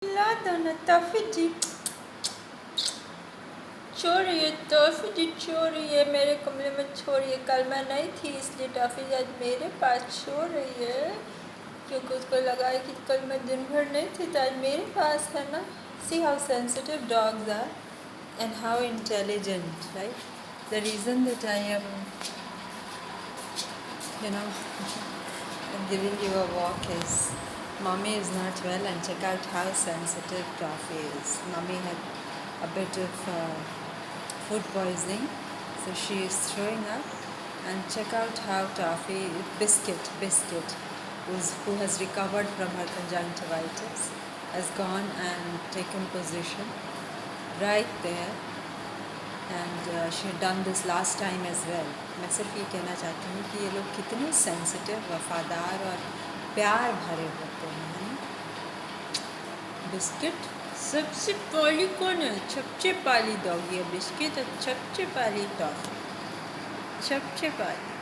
لا ده أنا toffee छोड़िए toffee छोड़िए मेरे कमरे में छोड़िए कल मैं नहीं थी इसलिए टॉफ़ी आज मेरे पास छोड़ रही है क्योंकि उसको लगा है कि कल मैं दिन भर नहीं थी तो आज मेरे पास है ना see how sensitive dogs are and how intelligent, right? The reason that I am giving you a walk is mommy is not well and check out how sensitive Toffee is. Mommy had a bit of food poisoning, so she is throwing up. And check out how Toffee, Biscuit, who has recovered from her conjunctivitis, has gone and taken position right there. And she had done this last time as well. मैं सिर्फ ये कहना चाहती हूँ कि ये लोग कितने सेंसिटिव, वफ़ादार और प्यार भरे होते हैं, है ना? बिस्किट सबसे पहली कौन है? सबसे पहली डॉगी है बिस्किट और सबसे पहली टॉफ़ी, सबसे पहली।